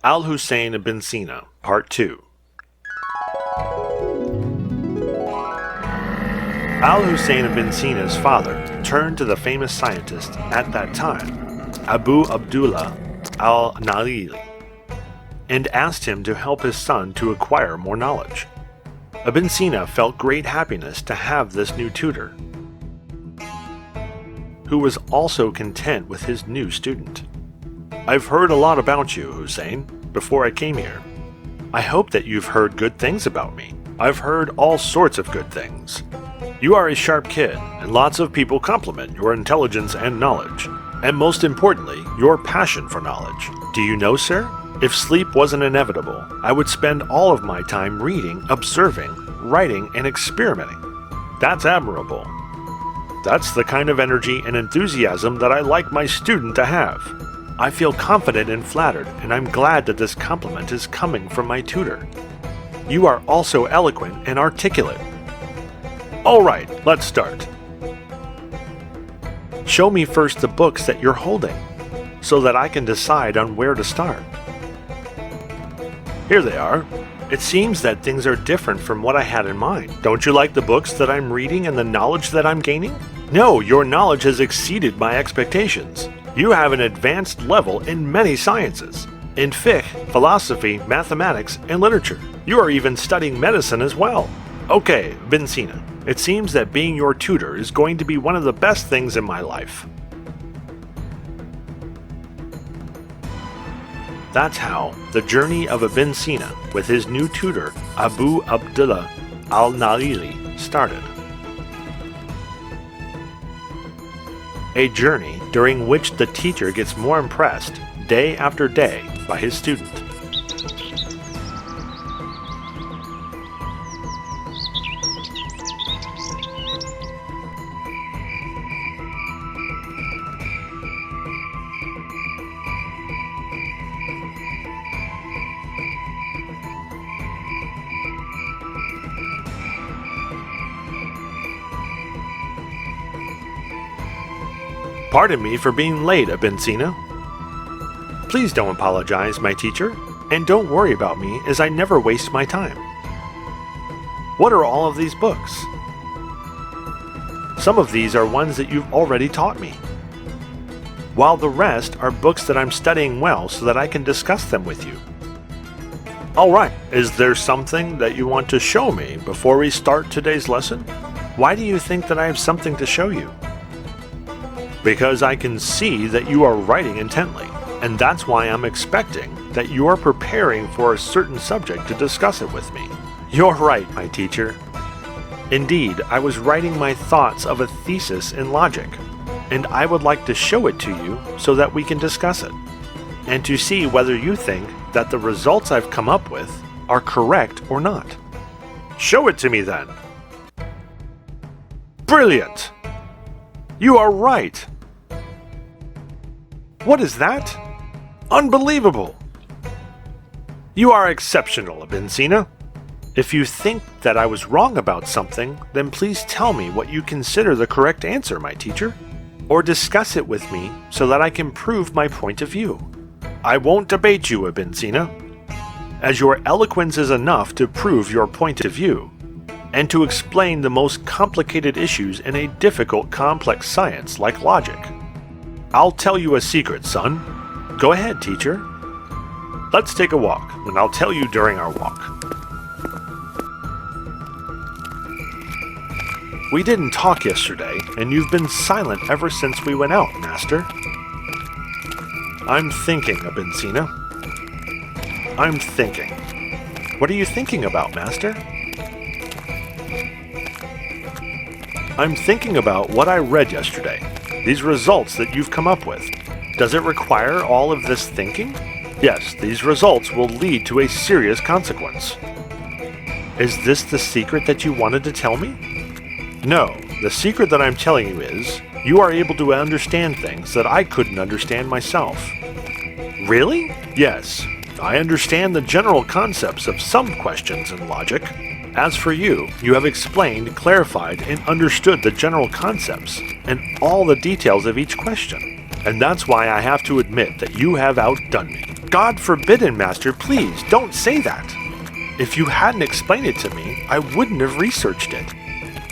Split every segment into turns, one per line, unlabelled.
Al-Hussein ibn Sina, Part 2. Al-Hussein ibn Sina's father turned to the famous scientist at that time, Abu Abdullah al-Nalili, and asked him to help his son to acquire more knowledge. Ibn Sina felt great happiness to have this new tutor, who was also content with his new student. "I've heard a lot about you, Hussein, before I came here. I hope that you've heard good things about me. I've heard all sorts of good things. You are a sharp kid, and lots of people compliment your intelligence and knowledge, and most importantly, your passion for knowledge. Do you know, sir? If sleep wasn't inevitable, I would spend all of my time reading, observing, writing, and experimenting. That's admirable. That's the kind of energy and enthusiasm that I like my student to have. I feel confident and flattered, and I'm glad that this compliment is coming from my tutor. You are also eloquent and articulate. All right, let's start. Show me first the books that you're holding, so that I can decide on where to start." Here they are. It seems that things are different from what I had in mind. Don't you like the books that I'm reading and the knowledge that I'm gaining? No, your knowledge has exceeded my expectations. You have an advanced level in many sciences, in fiqh, philosophy, mathematics, and literature. You are even studying medicine as well. Okay, Ibn Sina, it seems that being your tutor is going to be one of the best things in my life. That's how the journey of Ibn Sina with his new tutor, Abu Abdullah al-Nalili, started. A journey during which the teacher gets more impressed day after day by his student. Pardon me for being late, Ibn Sina. Please don't apologize, my teacher, and don't worry about me as I never waste my time. What are all of these books? Some of these are ones that you've already taught me, while the rest are books that I'm studying well so that I can discuss them with you. All right, is there something that you want to show me before we start today's lesson? Why do you think that I have something to show you? Because I can see that you are writing intently, and that's why I'm expecting that you are preparing for a certain subject to discuss it with me. You're right, my teacher. Indeed, I was writing my thoughts of a thesis in logic, and I would like to show it to you so that we can discuss it, and to see whether you think that the results I've come up with are correct or not. Show it to me then. Brilliant! You are right! What is that? Unbelievable! You are exceptional, Ibn Sina. If you think that I was wrong about something, then please tell me what you consider the correct answer, my teacher, or discuss it with me so that I can prove my point of view. I won't debate you, Ibn Sina, as your eloquence is enough to prove your point of view, and to explain the most complicated issues in a difficult, complex science like logic. I'll tell you a secret, son. Go ahead, teacher. Let's take a walk, and I'll tell you during our walk. We didn't talk yesterday, and you've been silent ever since we went out, master. I'm thinking, Ibn Sina. I'm thinking. What are you thinking about, master? I'm thinking about what I read yesterday, these results that you've come up with. Does it require all of this thinking? Yes, these results will lead to a serious consequence. Is this the secret that you wanted to tell me? No, the secret that I'm telling you is, you are able to understand things that I couldn't understand myself. Really? Yes, I understand the general concepts of some questions in logic. As for you, you have explained, clarified, and understood the general concepts and all the details of each question. And that's why I have to admit that you have outdone me. God forbidden, Master, please, don't say that. If you hadn't explained it to me, I wouldn't have researched it.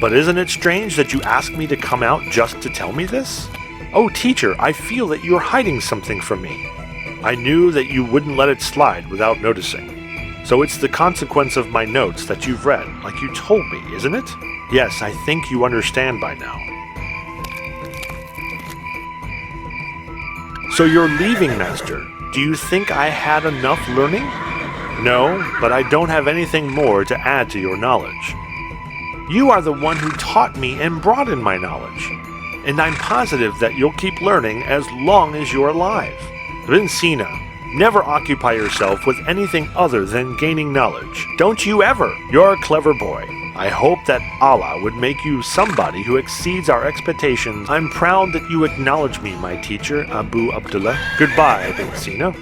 But isn't it strange that you asked me to come out just to tell me this? Oh, teacher, I feel that you're hiding something from me. I knew that you wouldn't let it slide without noticing. So it's the consequence of my notes that you've read, like you told me, isn't it? Yes, I think you understand by now. So you're leaving, Master. Do you think I had enough learning? No, but I don't have anything more to add to your knowledge. You are the one who taught me and broadened my knowledge. And I'm positive that you'll keep learning as long as you're alive. Bint Sina, never occupy yourself with anything other than gaining knowledge. Don't you ever. You're a clever boy. I hope that Allah would make you somebody who exceeds our expectations. I'm proud that you acknowledge me, my teacher, Abu Abdullah. Goodbye, Bint Sina.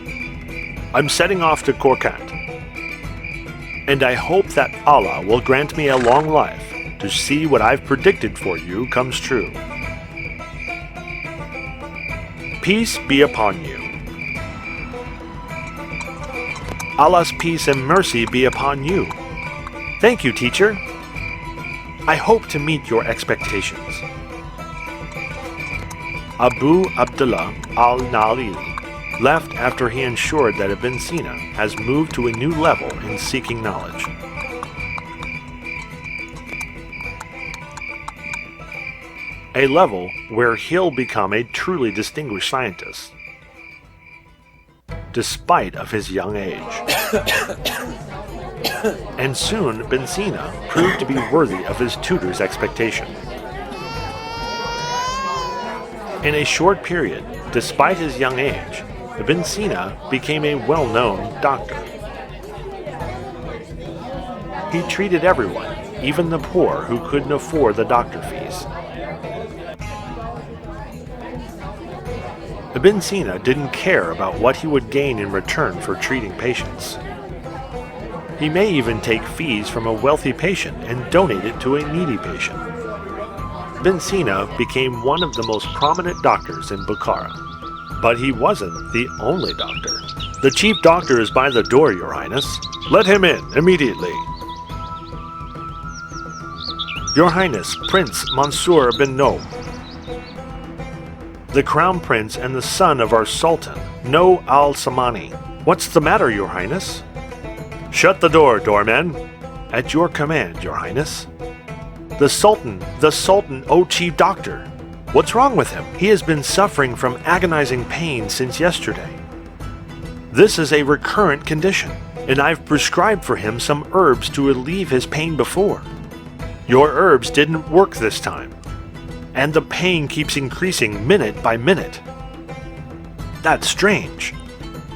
I'm setting off to Korkant. And I hope that Allah will grant me a long life to see what I've predicted for you comes true. Peace be upon you. Allah's peace and mercy be upon you. Thank you, teacher. I hope to meet your expectations. Abu Abdullah al-Nalili left after he ensured that Ibn Sina has moved to a new level in seeking knowledge. A level where he'll become a truly distinguished scientist, despite of his young age. And soon, Ibn Sina proved to be worthy of his tutor's expectation. In a short period, despite his young age, Ibn Sina became a well-known doctor. He treated everyone, even the poor who couldn't afford the doctor fees. Ibn Sina didn't care about what he would gain in return for treating patients. He may even take fees from a wealthy patient and donate it to a needy patient. Ibn Sina became one of the most prominent doctors in Bukhara. But he wasn't the only doctor. The chief doctor is by the door, Your Highness. Let him in immediately. Your Highness, Prince Mansur bin Noam, the Crown Prince and the son of our Sultan, No al-Samani. What's the matter, Your Highness? Shut the door, doorman. At your command, Your Highness. The Sultan, O Chief Doctor. What's wrong with him? He has been suffering from agonizing pain since yesterday. This is a recurrent condition, and I've prescribed for him some herbs to relieve his pain before. Your herbs didn't work this time, and the pain keeps increasing minute by minute. That's strange.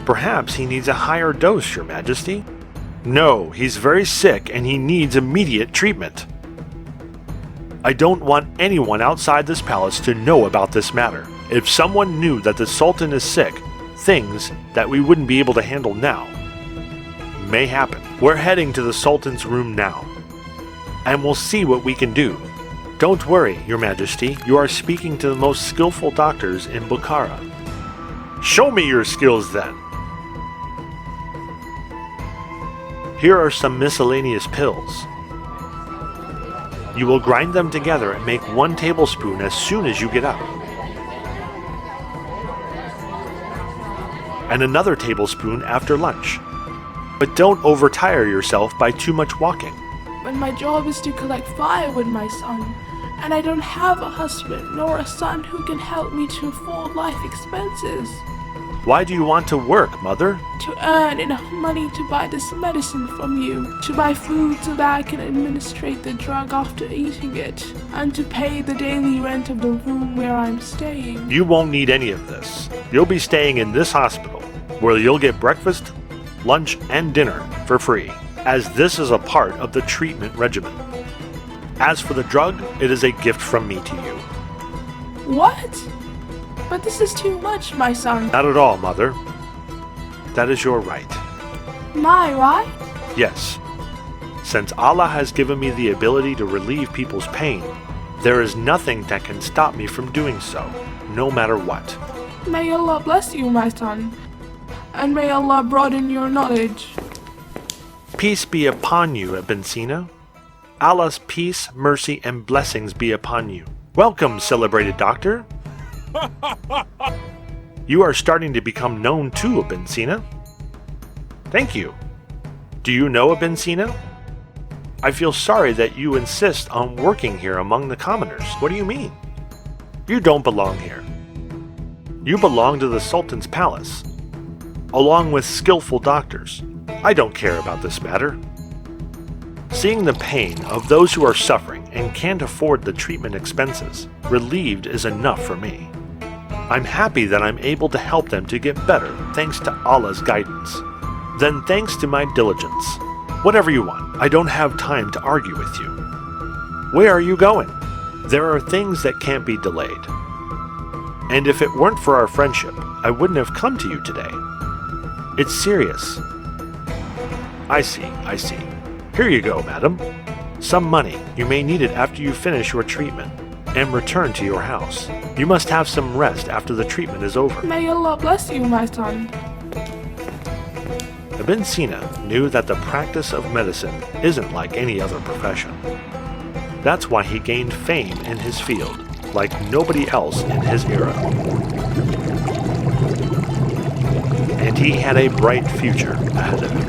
Perhaps he needs a higher dose, Your Majesty. No, he's very sick and he needs immediate treatment. I don't want anyone outside this palace to know about this matter. If someone knew that the Sultan is sick, things that we wouldn't be able to handle now may happen. We're heading to the Sultan's room now, and we'll see what we can do. Don't worry, Your Majesty, you are speaking to the most skillful doctors in Bukhara. Show me your skills then. Here are some miscellaneous pills. You will grind them together and make 1 tablespoon as soon as you get up. And another tablespoon after lunch. But don't overtire yourself by too much walking.
But my job is to collect firewood, my son, and I don't have a husband nor a son who can help me to afford life expenses.
Why do you want to work, Mother?
To earn enough money to buy this medicine from you, to buy food so that I can administrate the drug after eating it, and to pay the daily rent of the room where I'm staying.
You won't need any of this. You'll be staying in this hospital, where you'll get breakfast, lunch, and dinner for free, as this is a part of the treatment regimen. As for the drug, it is a gift from me to you.
What? But this is too much, my son.
Not at all, Mother. That is your right.
My right?
Yes. Since Allah has given me the ability to relieve people's pain, there is nothing that can stop me from doing so, no matter what.
May Allah bless you, my son. and may Allah broaden your knowledge.
Peace be upon you, Ibn Sina. Allah's peace, mercy, and blessings be upon you. Welcome, celebrated doctor. You are starting to become known too, Ibn Sina. Thank you. Do you know Ibn Sina? I feel sorry that you insist on working here among the commoners. What do you mean? You don't belong here. You belong to the Sultan's palace, along with skillful doctors. I don't care about this matter. Seeing the pain of those who are suffering and can't afford the treatment expenses relieved is enough for me. I'm happy that I'm able to help them to get better thanks to Allah's guidance. Then thanks to my diligence. Whatever you want, I don't have time to argue with you. Where are you going? There are things that can't be delayed. And if it weren't for our friendship, I wouldn't have come to you today. It's serious. I see. Here you go, madam. Some money. You may need it after you finish your treatment and return to your house. You must have some rest after the treatment is over.
May Allah bless you, my son.
Ibn Sina knew that the practice of medicine isn't like any other profession. That's why he gained fame in his field, like nobody else in his era. And he had a bright future ahead of him.